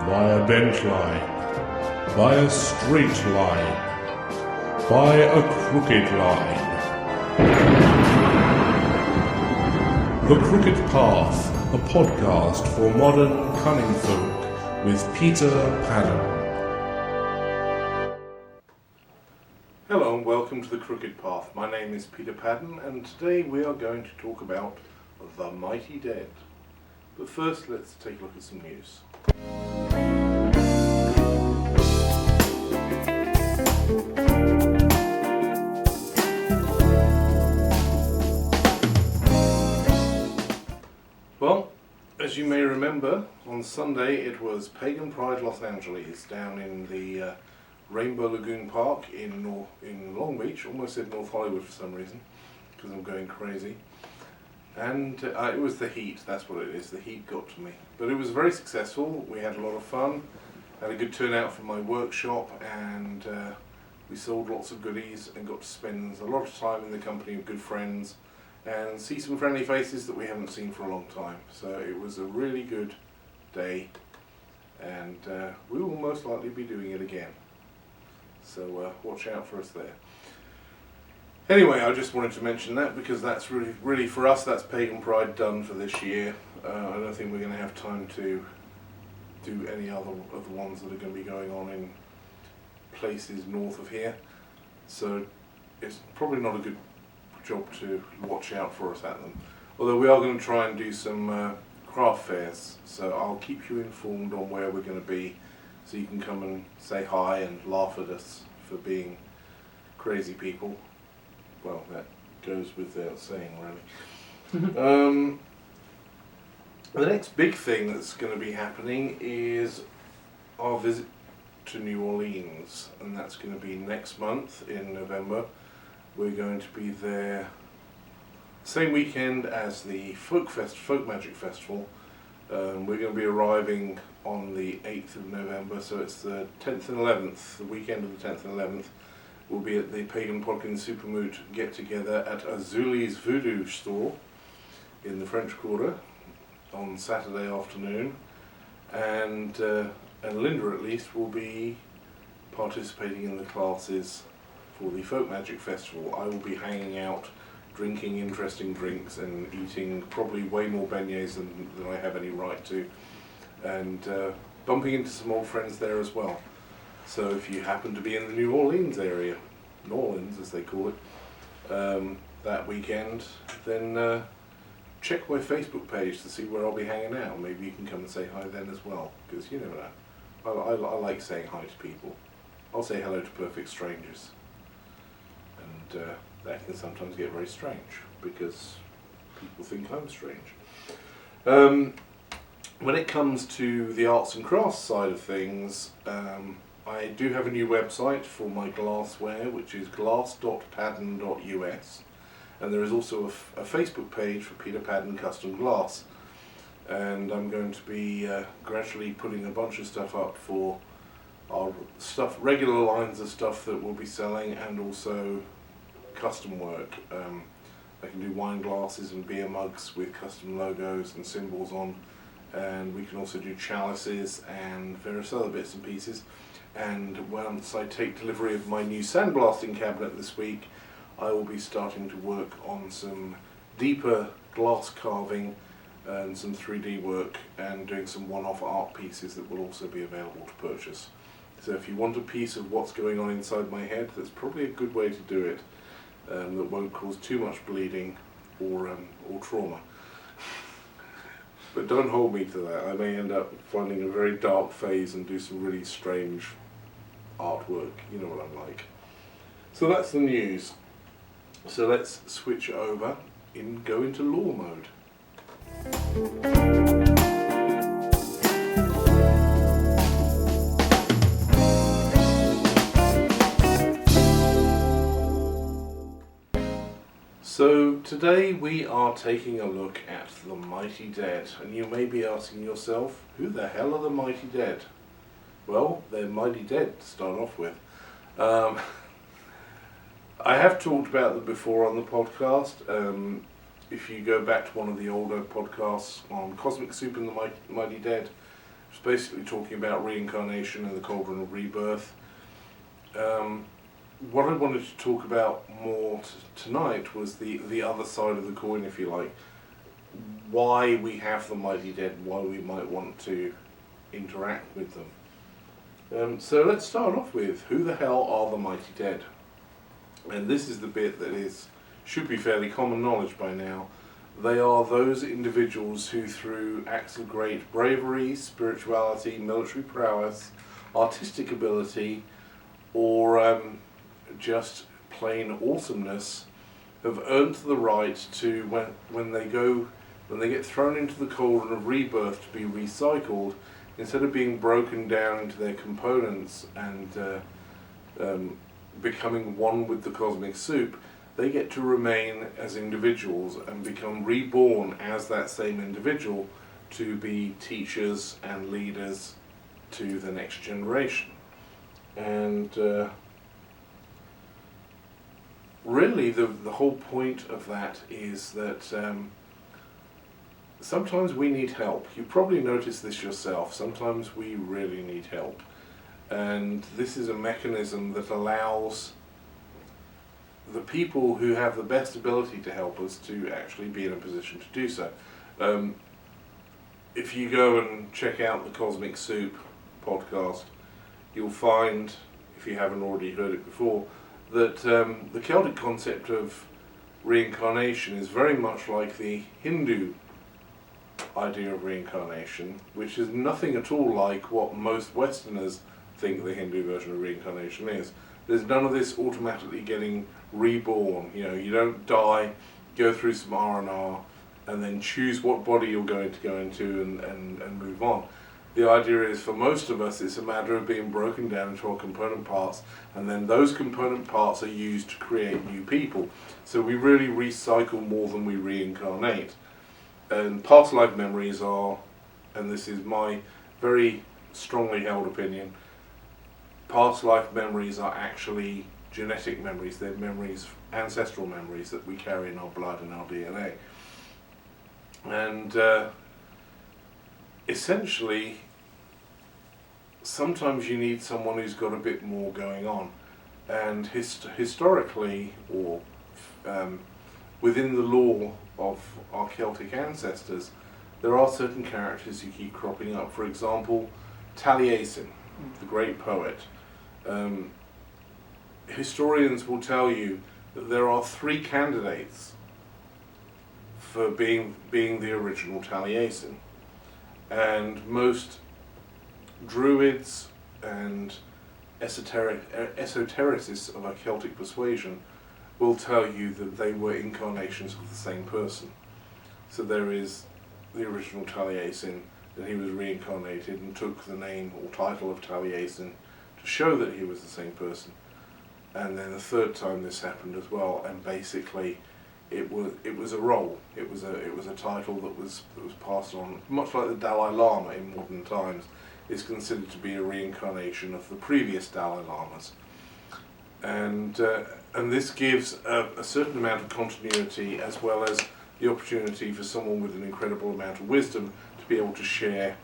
by a bent line, by a straight line, by a crooked line. The Crooked Path, a podcast for modern cunning folk with Peter Pagan. Hello and welcome to The Crooked Path. My name is Peter Pagan and today we are going to talk about the mighty dead. But first let's take a look at some news. Well, as you may remember, on Sunday it was Pagan Pride Los Angeles down in the Rainbow Lagoon Park in Long Beach. Almost said North Hollywood for some reason, because I'm going crazy. And it was the heat, that's what it is, the heat got to me. But it was very successful, we had a lot of fun, had a good turnout for my workshop, and we sold lots of goodies and got to spend a lot of time in the company of good friends and see some friendly faces that we haven't seen for a long time. So it was a really good day, and we will most likely be doing it again. So watch out for us there. Anyway, I just wanted to mention that because that's really for us, that's Pagan Pride done for this year. I don't think we're going to have time to do any other of the ones that are going to be going on in places north of here. So it's probably not a good job to watch out for us at them. Although we are going to try and do some craft fairs, so I'll keep you informed on where we're going to be, so you can come and say hi and laugh at us for being crazy people. Well, that goes without saying, really. The next big thing that's going to be happening is our visit to New Orleans, and that's going to be next month in November. We're going to be there same weekend as the Folk Magic Festival. We're going to be arriving on the 8th of November, so it's the 10th and 11th, the weekend of the 10th and 11th. We'll be at the Pagan Podkin Supermoot get-together at Azuli's Voodoo store in the French Quarter on Saturday afternoon. And Linda, at least, will be participating in the classes for the Folk Magic Festival. I will be hanging out, drinking interesting drinks and eating probably way more beignets than I have any right to, and bumping into some old friends there as well. So if you happen to be in the New Orleans area, New Orleans as they call it, that weekend, then check my Facebook page to see where I'll be hanging out. Maybe you can come and say hi then as well, because you never know. I like saying hi to people. I'll say hello to perfect strangers. And that can sometimes get very strange, because people think I'm strange. When it comes to the arts and crafts side of things, I do have a new website for my glassware, which is glass.padan.us, and there is also a Facebook page for Peter Pagan Custom Glass, and I'm going to be gradually putting a bunch of stuff up for our stuff, regular lines of stuff that we'll be selling, and also custom work. I can do wine glasses and beer mugs with custom logos and symbols on, and we can also do chalices and various other bits and pieces. And once I take delivery of my new sandblasting cabinet this week, I will be starting to work on some deeper glass carving and some 3D work, and doing some one-off art pieces that will also be available to purchase. So if you want a piece of what's going on inside my head, that's probably a good way to do it, that won't cause too much bleeding or trauma. But don't hold me to that. I may end up finding a very dark phase and do some really strange artwork. You know what I'm like. So that's the news. So let's switch over and go into lore mode. So today we are taking a look at the mighty dead, and you may be asking yourself, who the hell are the mighty dead? Well, they're mighty dead to start off with. I have talked about them before on the podcast. If you go back to one of the older podcasts on Cosmic Soup and the Mighty Dead, It's basically talking about reincarnation and the cauldron of rebirth. What I wanted to talk about more tonight was the other side of the coin, if you like. Why we have the mighty dead, why we might want to interact with them. So let's start off with, who the hell are the mighty dead? And this is the bit that should be fairly common knowledge by now. They are those individuals who, through acts of great bravery, spirituality, military prowess, artistic ability, or just plain awesomeness, have earned the right to, when they get thrown into the cauldron of rebirth to be recycled, instead of being broken down into their components and becoming one with the cosmic soup, they get to remain as individuals and become reborn as that same individual to be teachers and leaders to the next generation. And really the whole point of that is that sometimes we need help. You probably noticed this yourself. Sometimes we really need help. And this is a mechanism that allows the people who have the best ability to help us to actually be in a position to do so. If you go and check out the Cosmic Soup podcast, you'll find, if you haven't already heard it before, that the Celtic concept of reincarnation is very much like the Hindu idea of reincarnation, which is nothing at all like what most Westerners think the Hindu version of reincarnation is. There's none of this automatically getting reborn. You don't die, go through some R&R, and then choose what body you're going to go into and move on. The idea is, for most of us, it's a matter of being broken down into our component parts, and then those component parts are used to create new people. So we really recycle more than we reincarnate. And past life memories are, and this is my very strongly held opinion, past life memories are actually genetic memories. They're memories, ancestral memories that we carry in our blood and our DNA. And essentially, sometimes you need someone who's got a bit more going on. And historically, or within the lore of our Celtic ancestors, there are certain characters who keep cropping up. For example, Taliesin, the great poet. Historians will tell you that there are 3 candidates for being the original Taliesin, and most druids and esotericists of a Celtic persuasion will tell you that they were incarnations of the same person. So there is the original Taliesin, and he was reincarnated and took the name or title of Taliesin to show that he was the same person. And then the third time this happened as well, and basically it was a role. It was a title that was passed on, much like the Dalai Lama in modern times is considered to be a reincarnation of the previous Dalai Lamas. And this gives a certain amount of continuity, as well as the opportunity for someone with an incredible amount of wisdom to be able to share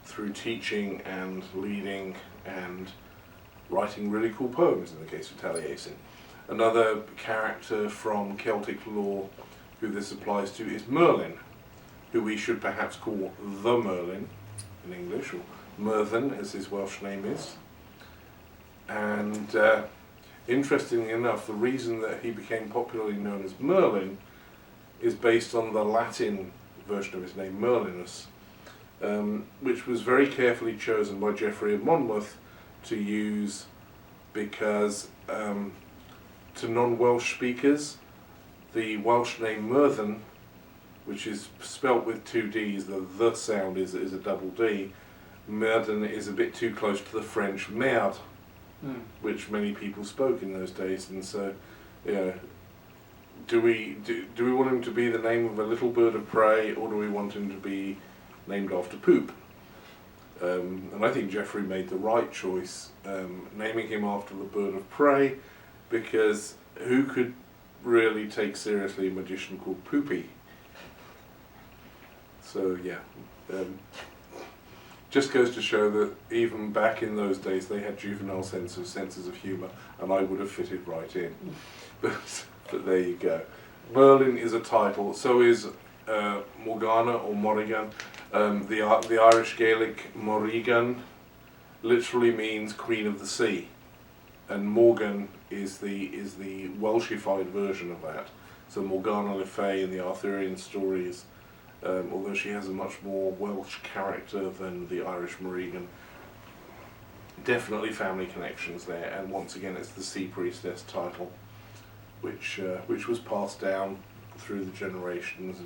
through teaching and leading and writing really cool poems in the case of Taliesin. Another character from Celtic lore who this applies to is Merlin, who we should perhaps call the Merlin in English, or Mervyn as his Welsh name is. And interestingly enough, the reason that he became popularly known as Merlin is based on the Latin version of his name, Merlinus, which was very carefully chosen by Geoffrey of Monmouth to use because to non-Welsh speakers, the Welsh name Mervyn, which is spelt with 2 Ds, the sound is a double D, Merden is a bit too close to the French merde, which many people spoke in those days. And so, do we want him to be the name of a little bird of prey, or do we want him to be named after poop? And I think Geoffrey made the right choice, naming him after the bird of prey, because who could really take seriously a magician called Poopy? So yeah, just goes to show that even back in those days they had juvenile senses of humour, and I would have fitted right in. But there you go. Merlin is a title, so is Morgana or Morrigan. The Irish Gaelic Morrigan literally means Queen of the Sea, and Morgan is the Welshified version of that. So Morgana le Fay in the Arthurian stories, although she has a much more Welsh character than the Irish Morrigan, definitely family connections there. And once again, it's the Sea Priestess title, which was passed down through the generations,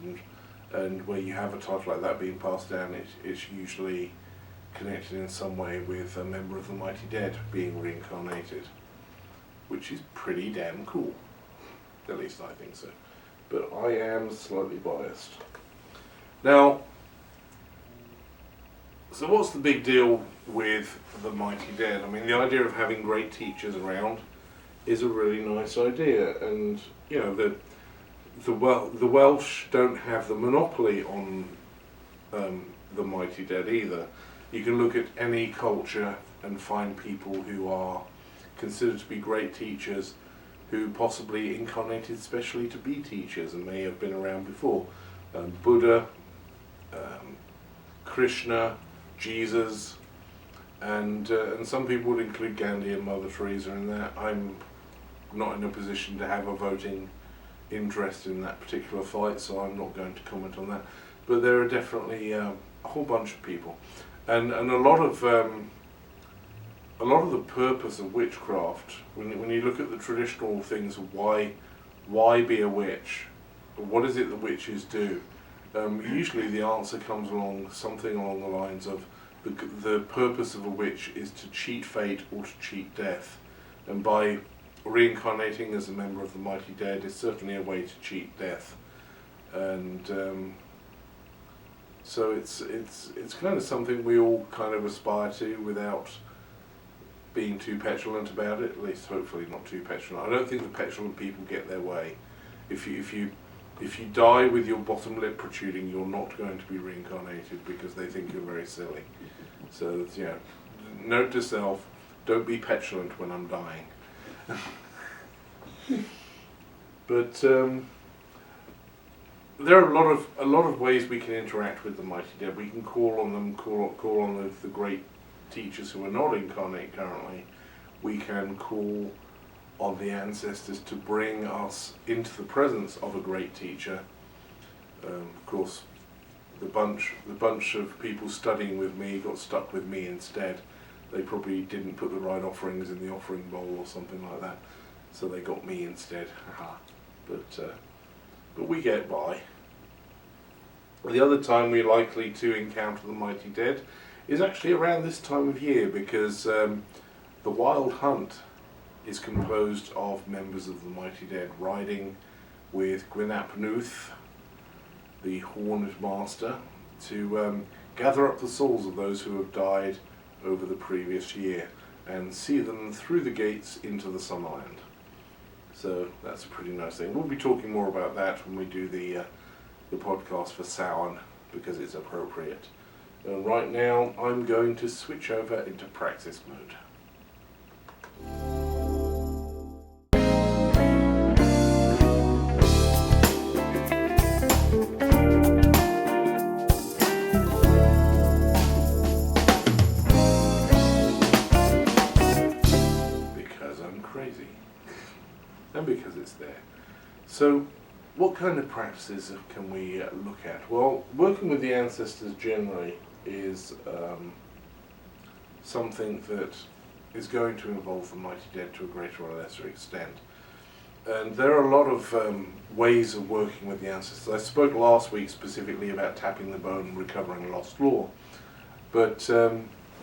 and where you have a title like that being passed down, it's usually connected in some way with a member of the Mighty Dead being reincarnated, which is pretty damn cool. At least I think so. But I am slightly biased. Now, so what's the big deal with the Mighty Dead? I mean, the idea of having great teachers around is a really nice idea, and you know the Welsh don't have the monopoly on the Mighty Dead either. You can look at any culture and find people who are considered to be great teachers who possibly incarnated specially to be teachers and may have been around before. Buddha, Krishna, Jesus, and some people would include Gandhi and Mother Teresa in that. I'm not in a position to have a voting interest in that particular fight, so I'm not going to comment on that. But there are definitely a whole bunch of people, and a lot of the purpose of witchcraft, when you look at the traditional things of why be a witch, what is it that witches do? Usually the answer comes along something along the lines of the purpose of a witch is to cheat fate or to cheat death, and by reincarnating as a member of the Mighty Dead is certainly a way to cheat death, and so it's kind of something we all kind of aspire to without being too petulant about it. At least hopefully not too petulant. I don't think the petulant people get their way. If you die with your bottom lip protruding, you're not going to be reincarnated because they think you're very silly. So you know, note to self: don't be petulant when I'm dying. But there are a lot of ways we can interact with the Mighty Dead. We can call on them, call on the great teachers who are not incarnate currently. We can call on the ancestors to bring us into the presence of a great teacher. Of course, the bunch of people studying with me got stuck with me instead. They probably didn't put the right offerings in the offering bowl or something like that, so they got me instead. But we get by. The other time we're likely to encounter the Mighty Dead is actually around this time of year, because the Wild Hunt is composed of members of the Mighty Dead riding with Gwynap Nuth, the Horned Master, to gather up the souls of those who have died over the previous year and see them through the gates into the Summerland. So that's a pretty nice thing. We'll be talking more about that when we do the podcast for Samhain, because it's appropriate. Right now I'm going to switch over into practice mode. Because I'm crazy. And because it's there. So what kind of practices can we look at? Well, working with the ancestors generally is something that is going to involve the Mighty Dead to a greater or lesser extent. And there are a lot of ways of working with the ancestors. I spoke last week specifically about tapping the bone and recovering lost lore. But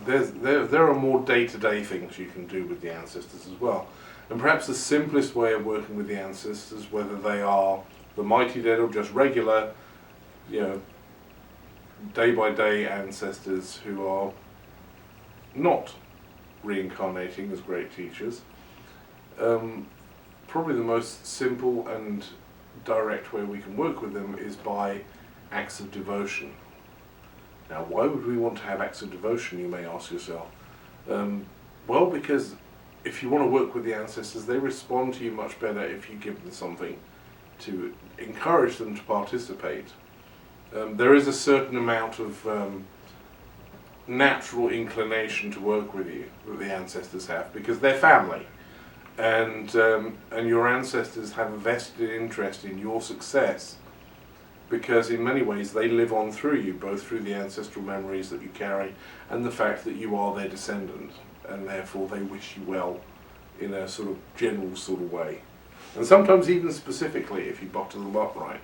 there are more day-to-day things you can do with the ancestors as well. And perhaps the simplest way of working with the ancestors, whether they are the Mighty Dead or just regular, day-by-day ancestors who are not reincarnating as great teachers, probably the most simple and direct way we can work with them is by acts of devotion. Now, why would we want to have acts of devotion, you may ask yourself? Well, because if you want to work with the ancestors, they respond to you much better if you give them something to encourage them to participate. There is a certain amount of natural inclination to work with you that the ancestors have, because they're family, and your ancestors have a vested interest in your success, because in many ways they live on through you, both through the ancestral memories that you carry and the fact that you are their descendant, and therefore they wish you well in a sort of general sort of way, and sometimes even specifically if you butter them up right,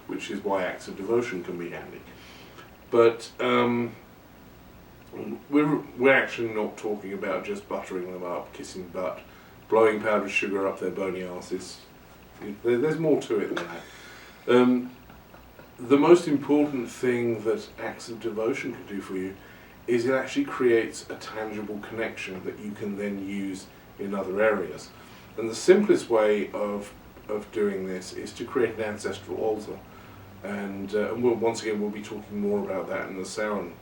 which is why acts of devotion can be handy. But we're actually not talking about just buttering them up, kissing butt, blowing powdered sugar up their bony asses. There's more to it than that. The most important thing that acts of devotion can do for you is it actually creates a tangible connection that you can then use in other areas. And the simplest way of doing this is to create an ancestral altar. And once again, we'll be talking more about that in the Samhain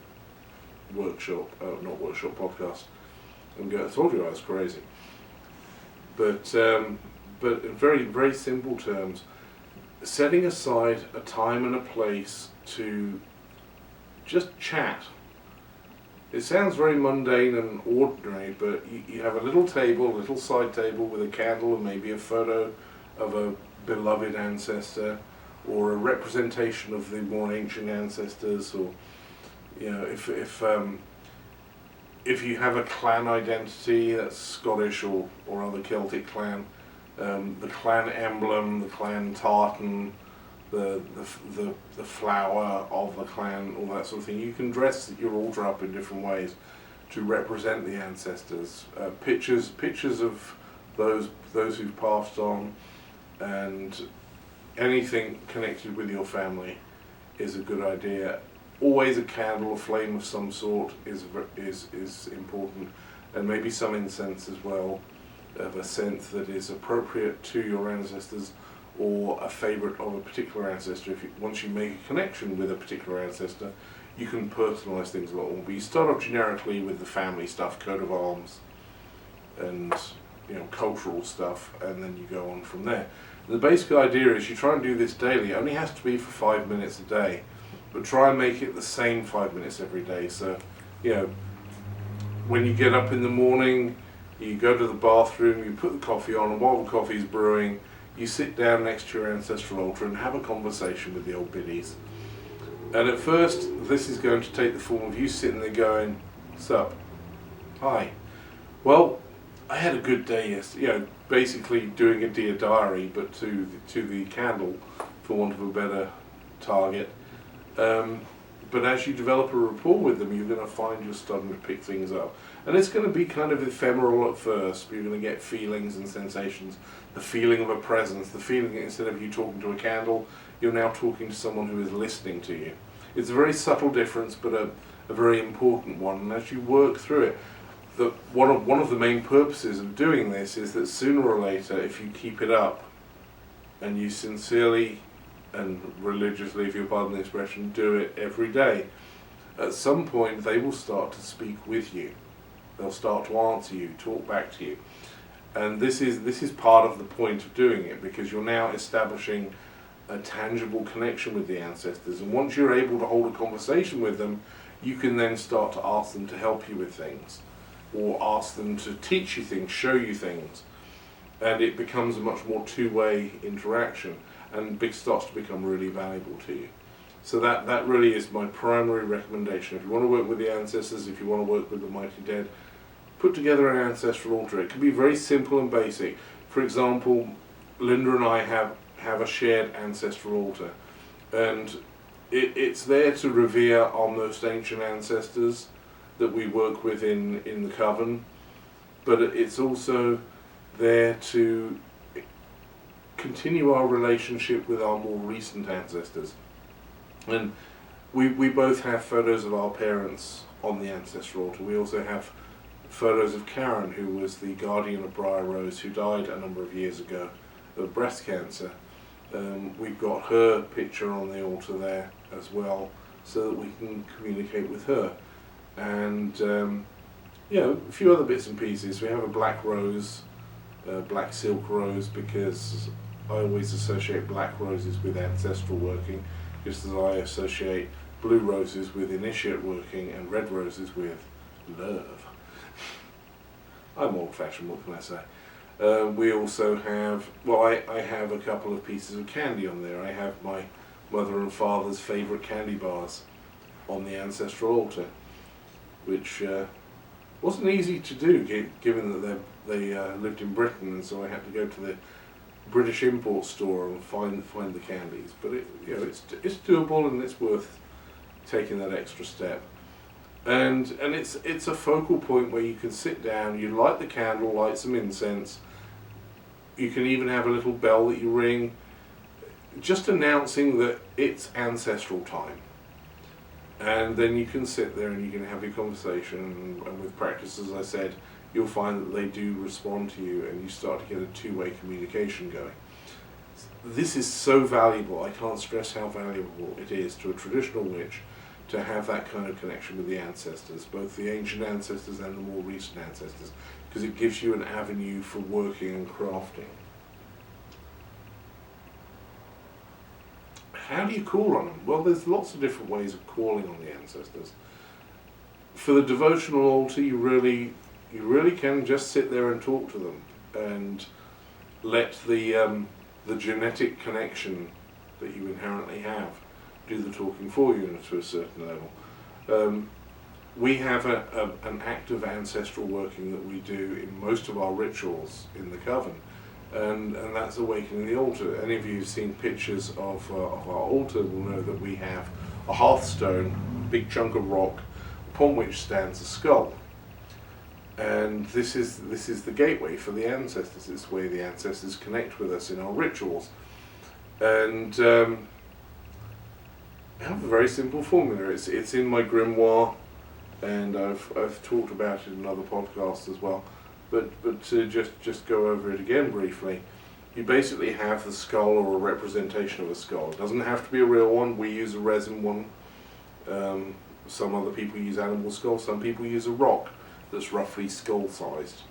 podcast. I told you I was crazy. But in very, very simple terms, setting aside a time and a place to just chat. It sounds very mundane and ordinary, but you have a little table, a little side table with a candle and maybe a photo of a beloved ancestor, or a representation of the more ancient ancestors, or if you have a clan identity that's Scottish or other Celtic clan, the clan emblem, the clan tartan, the flower of the clan, all that sort of thing. You can dress your altar up in different ways to represent the ancestors. Pictures of those who've passed on, and anything connected with your family is a good idea. Always a candle, a flame of some sort is important, and maybe some incense as well, of a scent that is appropriate to your ancestors, or a favourite of a particular ancestor. Once you make a connection with a particular ancestor, you can personalise things a lot more. But you start off generically with the family stuff, coat of arms, and cultural stuff, and then you go on from there. The basic idea is you try and do this daily. It only has to be for 5 minutes a day, but try and make it the same 5 minutes every day. So, when you get up in the morning, you go to the bathroom, you put the coffee on, and while the coffee's brewing, you sit down next to your ancestral altar and have a conversation with the old biddies. And at first, this is going to take the form of you sitting there going, "Sup? Hi. Well, I had a good day yesterday." Basically doing a dear diary, but to the candle, for want of a better target. But as you develop a rapport with them, you're going to find you're starting to pick things up. And it's going to be kind of ephemeral at first, but you're going to get feelings and sensations. The feeling of a presence, the feeling instead of you talking to a candle, you're now talking to someone who is listening to you. It's a very subtle difference, but a very important one. And as you work through it, one of the main purposes of doing this is that sooner or later, if you keep it up, and you sincerely and religiously, if you'll pardon the expression, do it every day, at some point they will start to speak with you. They'll start to answer you, talk back to you. And this is part of the point of doing it, because you're now establishing a tangible connection with the ancestors. And once you're able to hold a conversation with them, you can then start to ask them to help you with things, or ask them to teach you things, show you things. And it becomes a much more two-way interaction, and starts to become really valuable to you. So that really is my primary recommendation. If you want to work with the ancestors, if you want to work with the mighty dead, put together an ancestral altar. It can be very simple and basic. For example, Linda and I have a shared ancestral altar, and it's there to revere our most ancient ancestors that we work with in the coven, but it's also there to continue our relationship with our more recent ancestors. And we both have photos of our parents on the ancestral altar. We also have photos of Karen, who was the guardian of Briar Rose, who died a number of years ago of breast cancer. We've got her picture on the altar there as well, so that we can communicate with her. And a few other bits and pieces. We have a black rose, black silk rose, because I always associate black roses with ancestral working, just as I associate blue roses with initiate working and red roses with love. I'm old-fashioned, what can I say? We also have, I have a couple of pieces of candy on there. I have my mother and father's favourite candy bars on the ancestral altar, which wasn't easy to do, given that they lived in Britain, and so I had to go to the British import store and find the candies. But it's doable, and it's worth taking that extra step. And it's a focal point where you can sit down, you light the candle, light some incense. You can even have a little bell that you ring, just announcing that it's ancestral time. And then you can sit there and you can have your conversation, and with practice, as I said, you'll find that they do respond to you, and you start to get a two-way communication going. This is so valuable. I can't stress how valuable it is to a traditional witch to have that kind of connection with the ancestors, both the ancient ancestors and the more recent ancestors, because it gives you an avenue for working and crafting. How do you call on them? Well, there's lots of different ways of calling on the ancestors. For the devotional altar, you really can just sit there and talk to them, and let the genetic connection that you inherently have do the talking for you to a certain level. We have an active ancestral working that we do in most of our rituals in the coven, and that's awakening the altar. Any of you who've seen pictures of our altar will know that we have a hearthstone, a big chunk of rock, upon which stands a skull. And this is the gateway for the ancestors. It's where the ancestors connect with us in our rituals. And I have a very simple formula. It's in my grimoire, and I've talked about it in other podcasts as well. But to just go over it again briefly, you basically have the skull, or a representation of a skull. It doesn't have to be a real one. We use a resin one. Some other people use animal skull. Some people use a rock that's roughly skull-sized.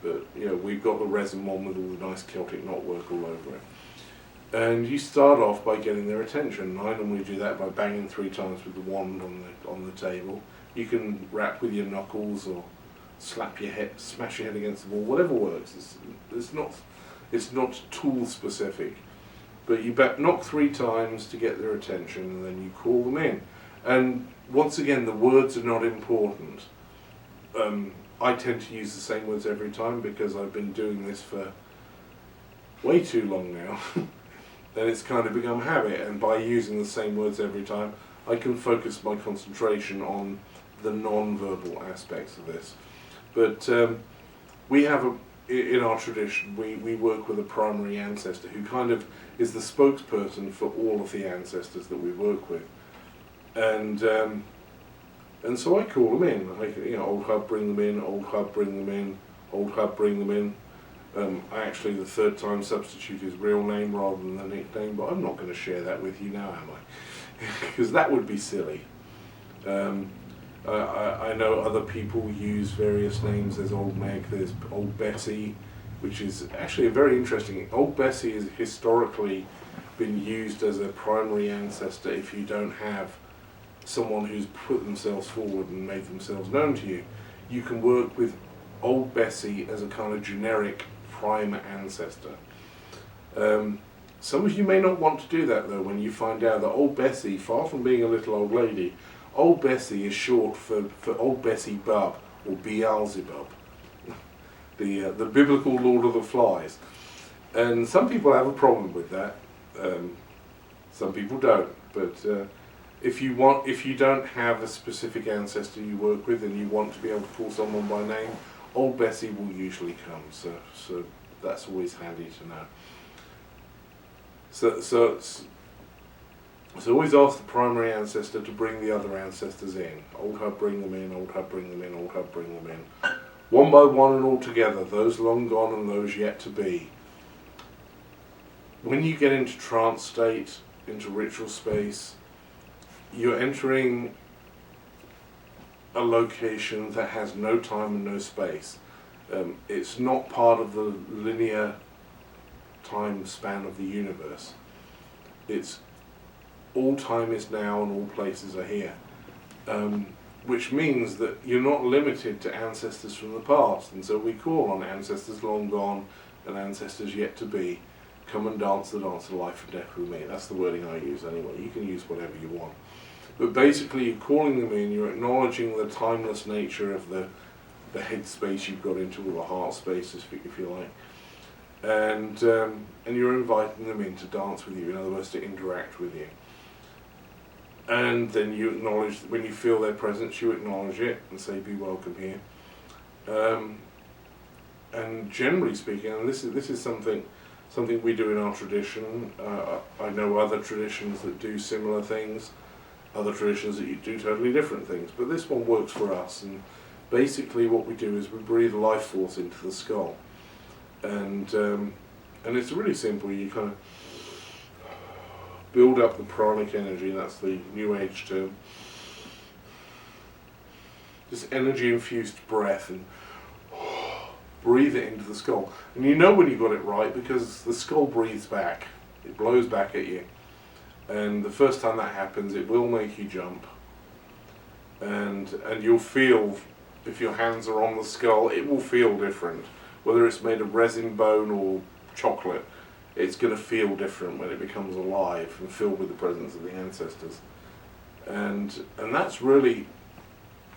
But we've got the resin one with all the nice Celtic knotwork all over it. And you start off by getting their attention. I normally do that by banging 3 times with the wand on the table. You can rap with your knuckles, or smash your head against the wall, whatever works. It's not tool specific. But you knock 3 times to get their attention, and then you call them in. And once again, the words are not important. I tend to use the same words every time, because I've been doing this for way too long now. And it's kind of become habit, and by using the same words every time, I can focus my concentration on the non-verbal aspects of this. But we have in our tradition, we work with a primary ancestor who kind of is the spokesperson for all of the ancestors that we work with. And so I call them in. Old Hub, bring them in. Old Hub, bring them in. Old Hub, bring them in. Actually, the third time substitute his real name rather than the nickname, but I'm not going to share that with you now, am I? Because that would be silly. I know other people use various names. There's Old Meg, there's Old Bessie, which is actually a very interesting. Old Bessie has historically been used as a primary ancestor if you don't have someone who's put themselves forward and made themselves known to you. You can work with Old Bessie as a kind of generic prime ancestor. Some of you may not want to do that though, when you find out that Old Bessie, far from being a little old lady, Old Bessie is short for Old Bessie Bub, or Beelzebub, the biblical Lord of the Flies. And some people have a problem with that. Some people don't. But if you don't have a specific ancestor you work with and you want to be able to call someone by name, Old Bessie will usually come. So that's always handy to know. So always ask the primary ancestor to bring the other ancestors in. Old Hub, bring them in. Old Hub, bring them in. Old Hub, bring them in. One by one and all together, those long gone and those yet to be. When you get into trance state, into ritual space, you're entering a location that has no time and no space. It's not part of the linear time span of the universe. It's all time is now and all places are here. Which means that you're not limited to ancestors from the past, and so we call on ancestors long gone and ancestors yet to be. Come and dance the dance of life and death with me. That's the wording I use anyway. You can use whatever you want. But basically you're calling them in, you're acknowledging the timeless nature of the head space you've got into, or the heart space if you like. And you're inviting them in to dance with you, in other words to interact with you. And then you acknowledge, when you feel their presence, you acknowledge it and say, be welcome here. And generally speaking, and this is something we do in our tradition. I know other traditions that do similar things, other traditions that you do totally different things, but this one works for us. And basically what we do is we breathe life force into the skull. And it's really simple. You kind of build up the pranic energy, that's the New Age term. Just energy infused breath, and breathe it into the skull. And you know when you got it right because the skull breathes back. It blows back at you. And the first time that happens, it will make you jump. And you'll feel, if your hands are on the skull, it will feel different. Whether it's made of resin, bone or chocolate, it's going to feel different when it becomes alive and filled with the presence of the ancestors. And that's really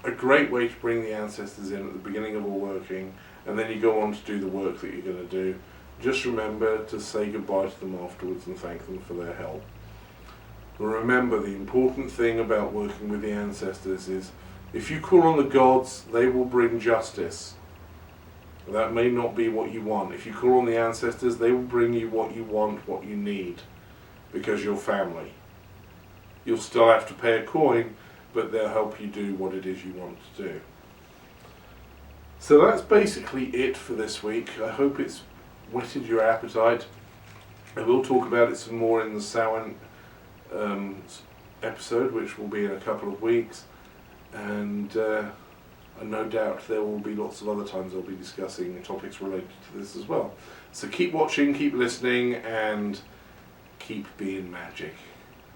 a great way to bring the ancestors in at the beginning of all working, and then you go on to do the work that you're going to do. Just remember to say goodbye to them afterwards and thank them for their help. And remember, the important thing about working with the ancestors is if you call on the gods, they will bring justice. That may not be what you want. If you call on the ancestors, they will bring you what you want, what you need, because you're family. You'll still have to pay a coin, but they'll help you do what it is you want to do. So that's basically it for this week. I hope it's whetted your appetite. I will talk about it some more in the Samhain episode, which will be in a couple of weeks. And no doubt there will be lots of other times I'll be discussing topics related to this as well. So keep watching, keep listening, and keep being magic.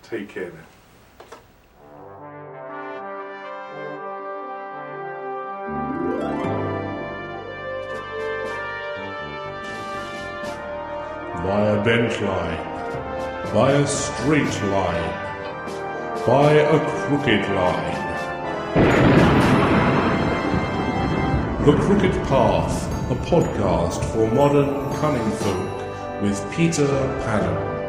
Take care now. By a bent line, by a straight line, by a crooked line. The Crooked Path, a podcast for modern cunning folk with Peter Pagan.